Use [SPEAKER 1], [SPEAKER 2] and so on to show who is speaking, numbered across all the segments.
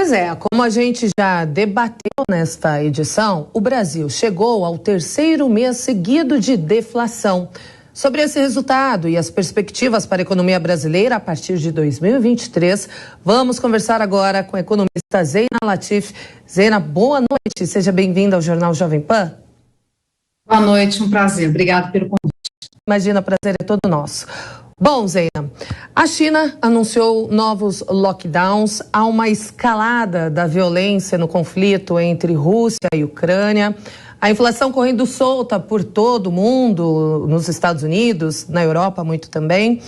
[SPEAKER 1] Pois é, como a gente já debateu nesta edição, o Brasil chegou ao terceiro mês seguido de deflação. Sobre esse resultado e as perspectivas para a economia brasileira a partir de 2023, vamos conversar agora com a economista Zeina Latif. Zeina, boa noite, seja bem-vinda ao Jornal Jovem Pan.
[SPEAKER 2] Boa noite, um prazer, obrigado pelo convite.
[SPEAKER 1] Imagina, o prazer é todo nosso. Bom, Zeina, a China anunciou novos lockdowns, há uma escalada da violência no conflito entre Rússia e Ucrânia, a inflação correndo solta por todo o mundo, nos Estados Unidos, na Europa muito também.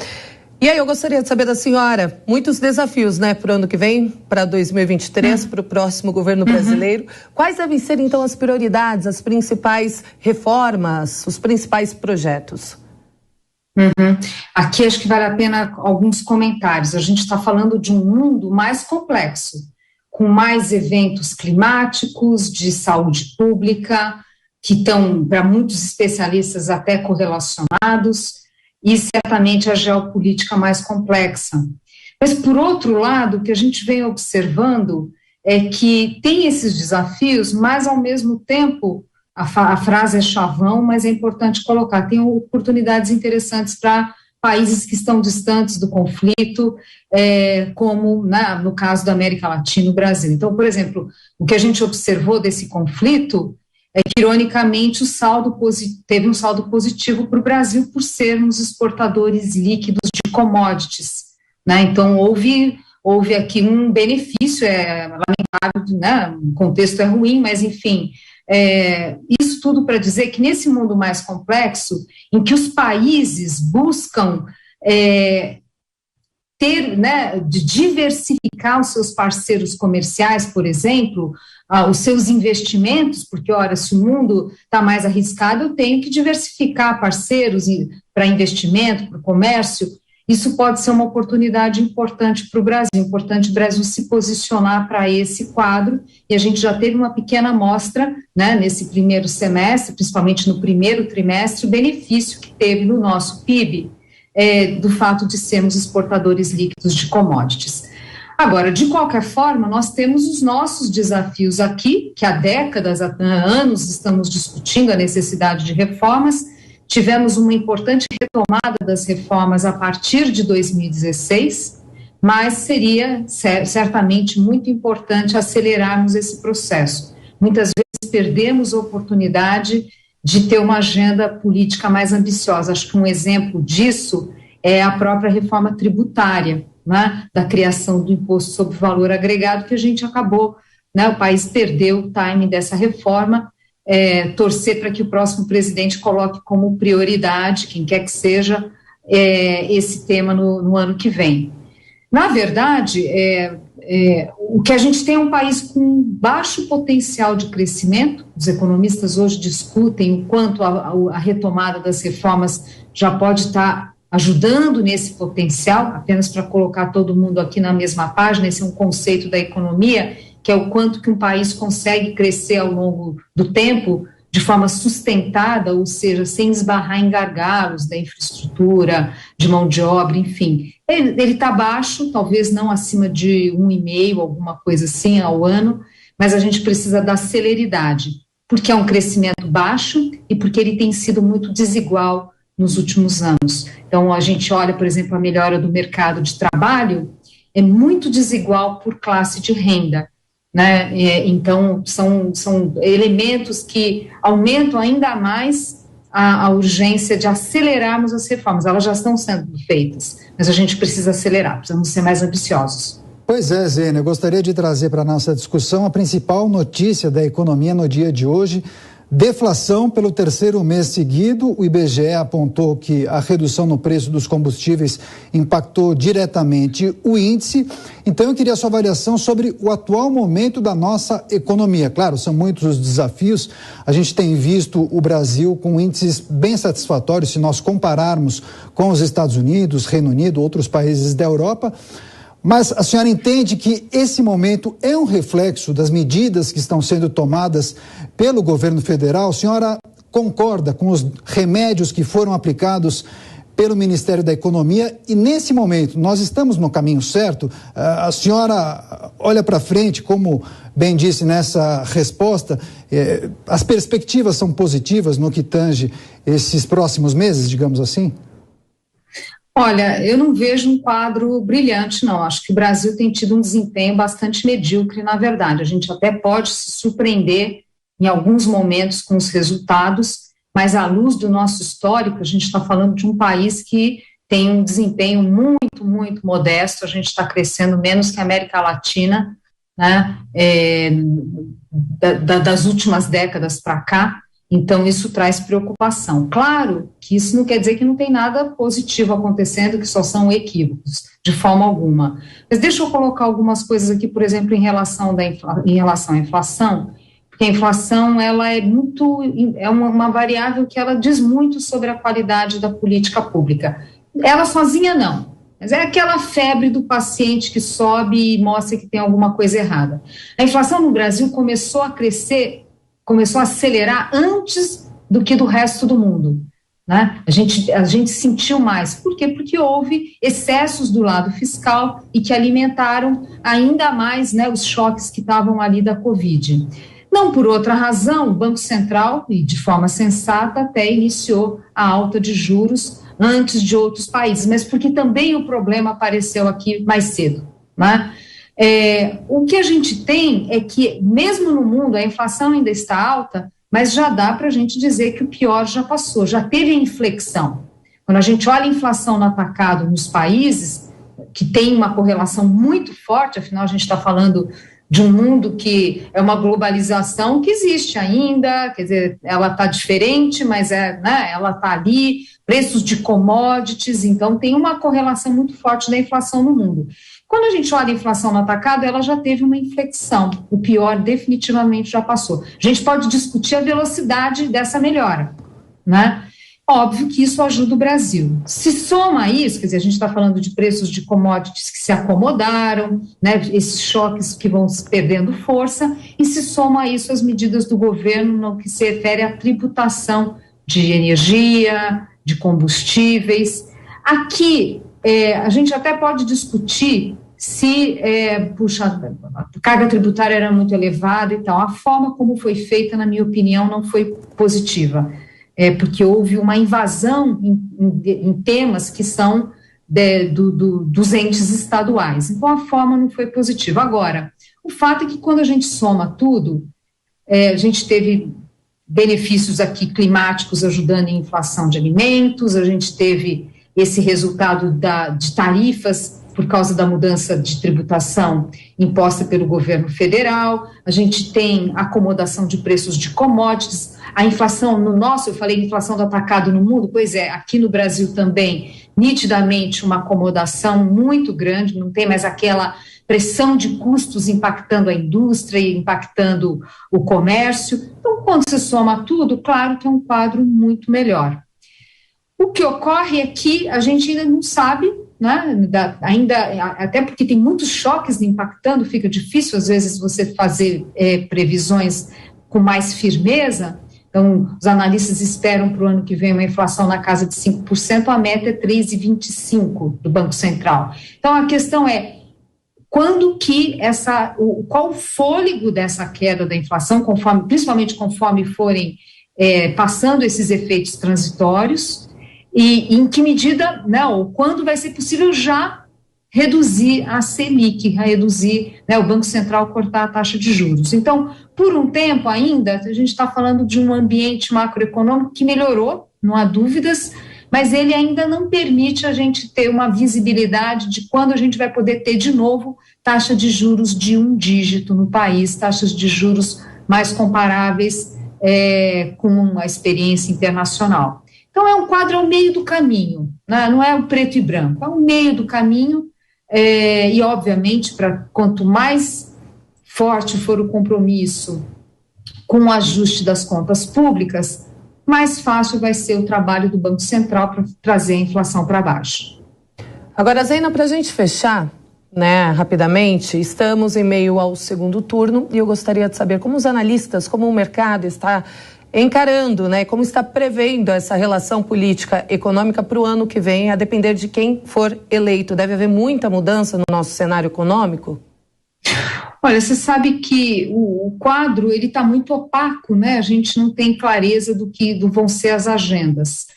[SPEAKER 1] E aí eu gostaria de saber da senhora, muitos desafios, né, para o ano que vem, para 2023, para o próximo governo brasileiro. Quais devem ser, então, as prioridades, as principais reformas, os principais projetos?
[SPEAKER 2] Aqui acho que vale a pena alguns comentários. A gente está falando de um mundo mais complexo, com mais eventos climáticos, de saúde pública, que estão, para muitos especialistas, até correlacionados, e certamente a geopolítica mais complexa. Mas, por outro lado, o que a gente vem observando é que tem esses desafios, mas, ao mesmo tempo, a frase é chavão, mas é importante colocar, tem oportunidades interessantes para países que estão distantes do conflito, como no caso da América Latina e o Brasil. Então, por exemplo, o que a gente observou desse conflito é que, ironicamente, teve um saldo positivo para o Brasil por sermos exportadores líquidos de commodities, né? Então, houve aqui um benefício, lamentável, né? O contexto é ruim, mas, enfim, isso tudo para dizer que nesse mundo mais complexo, em que os países buscam de diversificar os seus parceiros comerciais, por exemplo, os seus investimentos, porque, ora, se o mundo está mais arriscado, eu tenho que diversificar parceiros para investimento, para o comércio. Isso pode ser uma oportunidade importante para o Brasil, importante o Brasil se posicionar para esse quadro, e a gente já teve uma pequena amostra, né, nesse primeiro semestre, principalmente no primeiro trimestre, o benefício que teve no nosso PIB, do fato de sermos exportadores líquidos de commodities. Agora, de qualquer forma, nós temos os nossos desafios aqui, que há décadas, há anos, estamos discutindo a necessidade de reformas. Tivemos uma importante retomada das reformas a partir de 2016, mas seria certamente muito importante acelerarmos esse processo. Muitas vezes perdemos a oportunidade de ter uma agenda política mais ambiciosa. Acho que um exemplo disso é a própria reforma tributária, né, da criação do imposto sobre valor agregado, que a gente acabou, né, o país perdeu o timing dessa reforma. Torcer para que o próximo presidente coloque como prioridade, quem quer que seja, esse tema no ano que vem. Na verdade, o que a gente tem é um país com baixo potencial de crescimento. Os economistas hoje discutem o quanto a retomada das reformas já pode estar ajudando nesse potencial, apenas para colocar todo mundo aqui na mesma página. Esse é um conceito da economia, que é o quanto que um país consegue crescer ao longo do tempo de forma sustentada, ou seja, sem esbarrar em gargalos da infraestrutura, de mão de obra, enfim. Ele está baixo, talvez não acima de 1,5, alguma coisa assim, ao ano, mas a gente precisa da celeridade, porque é um crescimento baixo e porque ele tem sido muito desigual nos últimos anos. Então, a gente olha, por exemplo, a melhora do mercado de trabalho, é muito desigual por classe de renda, né? Então, são elementos que aumentam ainda mais a urgência de acelerarmos as reformas. Elas já estão sendo feitas, mas a gente precisa acelerar, precisamos ser mais ambiciosos.
[SPEAKER 3] Pois é, Zeina, eu gostaria de trazer para a nossa discussão a principal notícia da economia no dia de hoje. Deflação pelo terceiro mês seguido. O IBGE apontou que a redução no preço dos combustíveis impactou diretamente o índice. Então eu queria a sua avaliação sobre o atual momento da nossa economia. Claro, são muitos os desafios. A gente tem visto o Brasil com índices bem satisfatórios se nós compararmos com os Estados Unidos, Reino Unido, outros países da Europa. Mas a senhora entende que esse momento é um reflexo das medidas que estão sendo tomadas pelo governo federal? A senhora concorda com os remédios que foram aplicados pelo Ministério da Economia, e nesse momento nós estamos no caminho certo? A senhora olha para frente, como bem disse nessa resposta, as perspectivas são positivas no que tange esses próximos meses, digamos assim?
[SPEAKER 2] Olha, eu não vejo um quadro brilhante, não. Acho que o Brasil tem tido um desempenho bastante medíocre, na verdade. A gente até pode se surpreender em alguns momentos com os resultados, mas à luz do nosso histórico, a gente está falando de um país que tem um desempenho muito, muito modesto. A gente está crescendo menos que a América Latina, né, das últimas décadas para cá. Então, isso traz preocupação. Claro que isso não quer dizer que não tem nada positivo acontecendo, que só são equívocos, de forma alguma. Mas deixa eu colocar algumas coisas aqui, por exemplo, em relação à inflação, porque a inflação ela é uma variável que ela diz muito sobre a qualidade da política pública. Ela sozinha não, mas é aquela febre do paciente que sobe e mostra que tem alguma coisa errada. A inflação no Brasil começou a acelerar antes do que do resto do mundo, né? A gente sentiu mais. Por quê? Porque houve excessos do lado fiscal e que alimentaram ainda mais, né, os choques que estavam ali da Covid. Não por outra razão, o Banco Central, e de forma sensata, até iniciou a alta de juros antes de outros países, mas porque também o problema apareceu aqui mais cedo, né? O que a gente tem é que, mesmo no mundo, a inflação ainda está alta, mas já dá para a gente dizer que o pior já passou, já teve a inflexão. Quando a gente olha a inflação no atacado nos países, que tem uma correlação muito forte, afinal a gente está falando de um mundo que é uma globalização que existe ainda, quer dizer, ela está diferente, mas né, ela está ali, preços de commodities, então tem uma correlação muito forte da inflação no mundo. Quando a gente olha a inflação no atacado, ela já teve uma inflexão, o pior definitivamente já passou. A gente pode discutir a velocidade dessa melhora, né? Óbvio que isso ajuda o Brasil. Se soma isso, quer dizer, a gente está falando de preços de commodities que se acomodaram, né, esses choques que vão perdendo força, e se soma a isso as medidas do governo no que se refere à tributação de energia, de combustíveis. Aqui, a gente até pode discutir se, a carga tributária era muito elevada e tal. A forma como foi feita, na minha opinião, não foi positiva. Porque houve uma invasão em temas que são dos entes estaduais. Então, a forma não foi positiva. Agora, o fato é que quando a gente soma tudo, a gente teve benefícios aqui climáticos ajudando em inflação de alimentos, a gente teve esse resultado de tarifas por causa da mudança de tributação imposta pelo governo federal, a gente tem acomodação de preços de commodities, a inflação eu falei inflação do atacado no mundo, pois é, aqui no Brasil também, nitidamente uma acomodação muito grande, não tem mais aquela pressão de custos impactando a indústria e impactando o comércio. Então, quando se soma tudo, claro que é um quadro muito melhor. O que ocorre é que a gente ainda não sabe, né, até porque tem muitos choques impactando, fica difícil às vezes você fazer previsões com mais firmeza. Então, os analistas esperam para o ano que vem uma inflação na casa de 5%, a meta é 3,25% do Banco Central. Então, a questão é, qual o fôlego dessa queda da inflação, principalmente conforme forem passando esses efeitos transitórios, e em que medida, né, ou quando vai ser possível já reduzir a Selic, reduzir, né, o Banco Central cortar a taxa de juros. Então, por um tempo ainda, a gente está falando de um ambiente macroeconômico que melhorou, não há dúvidas, mas ele ainda não permite a gente ter uma visibilidade de quando a gente vai poder ter de novo taxa de juros de um dígito no país, taxas de juros mais comparáveis com a experiência internacional. Então, é um quadro ao meio do caminho, né? Não é o preto e branco, é o meio do caminho, e, obviamente, quanto mais forte for o compromisso com o ajuste das contas públicas, mais fácil vai ser o trabalho do Banco Central para trazer a inflação para baixo.
[SPEAKER 1] Agora, Zeina, para a gente fechar, né, rapidamente, estamos em meio ao segundo turno e eu gostaria de saber como os analistas, como o mercado está encarando, né? Como está prevendo essa relação política econômica para o ano que vem, a depender de quem for eleito? Deve haver muita mudança no nosso cenário econômico?
[SPEAKER 2] Olha, você sabe que o quadro ele está muito opaco, né? A gente não tem clareza do que vão ser as agendas.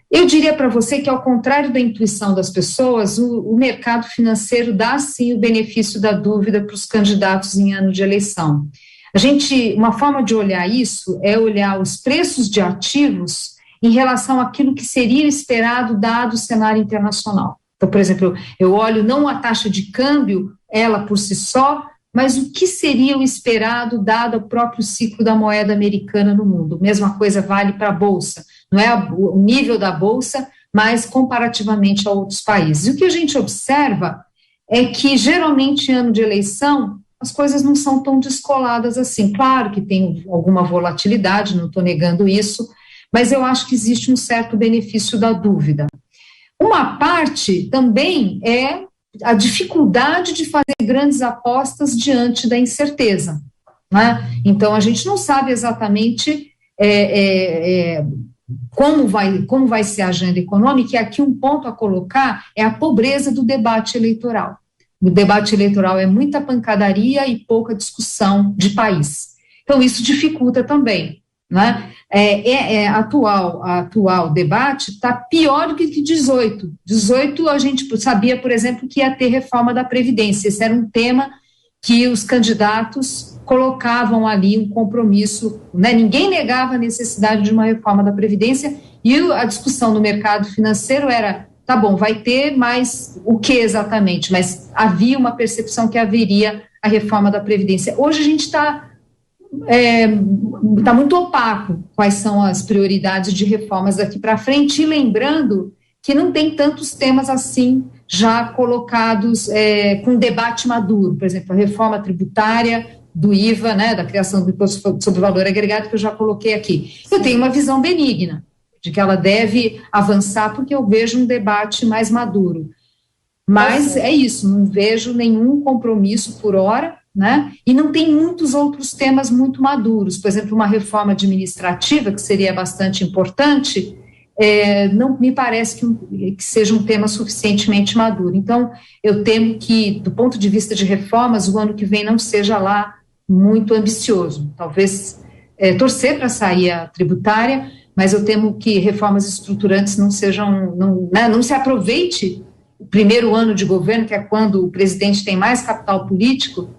[SPEAKER 2] Eu diria para você que, ao contrário da intuição das pessoas, o mercado financeiro dá sim o benefício da dúvida para os candidatos em ano de eleição. Uma forma de olhar isso é olhar os preços de ativos em relação àquilo que seria esperado dado o cenário internacional. Então, por exemplo, eu olho não a taxa de câmbio, ela por si só, mas o que seria o esperado dado o próprio ciclo da moeda americana no mundo. Mesma coisa vale para a Bolsa. Não é o nível da Bolsa, mas comparativamente a outros países. E o que a gente observa é que, geralmente, em ano de eleição, as coisas não são tão descoladas assim. Claro que tem alguma volatilidade, não estou negando isso, mas eu acho que existe um certo benefício da dúvida. Uma parte também é a dificuldade de fazer grandes apostas diante da incerteza, né? Então, a gente não sabe exatamente como vai ser a agenda econômica, e aqui um ponto a colocar é a pobreza do debate eleitoral. O debate eleitoral é muita pancadaria e pouca discussão de país. Então, isso dificulta também, né? Atual debate está pior do que 18. 18 a gente sabia, por exemplo, que ia ter reforma da Previdência. Esse era um tema que os candidatos colocavam ali um compromisso, né? Ninguém negava a necessidade de uma reforma da Previdência, e a discussão no mercado financeiro era, tá bom, vai ter, mas o que exatamente? Mas havia uma percepção que haveria a reforma da Previdência. Hoje a gente está muito opaco quais são as prioridades de reformas daqui para frente, e lembrando que não tem tantos temas assim já colocados com debate maduro. Por exemplo, a reforma tributária, do IVA, né, da criação do imposto sobre valor agregado, que eu já coloquei aqui. Eu tenho uma visão benigna de que ela deve avançar, porque eu vejo um debate mais maduro. Mas é isso, não vejo nenhum compromisso por hora, né? E não tem muitos outros temas muito maduros. Por exemplo, uma reforma administrativa, que seria bastante importante, não me parece que seja um tema suficientemente maduro. Então, eu temo que, do ponto de vista de reformas, o ano que vem não seja lá muito ambicioso. Talvez torcer para sair a tributária, mas eu temo que reformas estruturantes não se aproveite o primeiro ano de governo, que é quando o presidente tem mais capital político.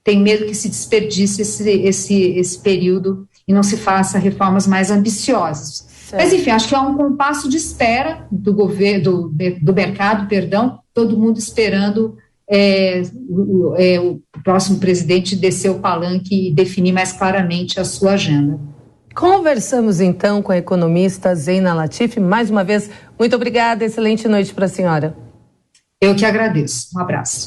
[SPEAKER 2] Tem medo que se desperdice esse período e não se faça reformas mais ambiciosas. Certo. Mas, enfim, acho que há um compasso de espera do mercado, todo mundo esperando o próximo presidente descer o palanque e definir mais claramente a sua agenda.
[SPEAKER 1] Conversamos, então, com a economista Zeina Latif. Mais uma vez, muito obrigada, excelente noite para a senhora.
[SPEAKER 2] Eu que agradeço. Um abraço.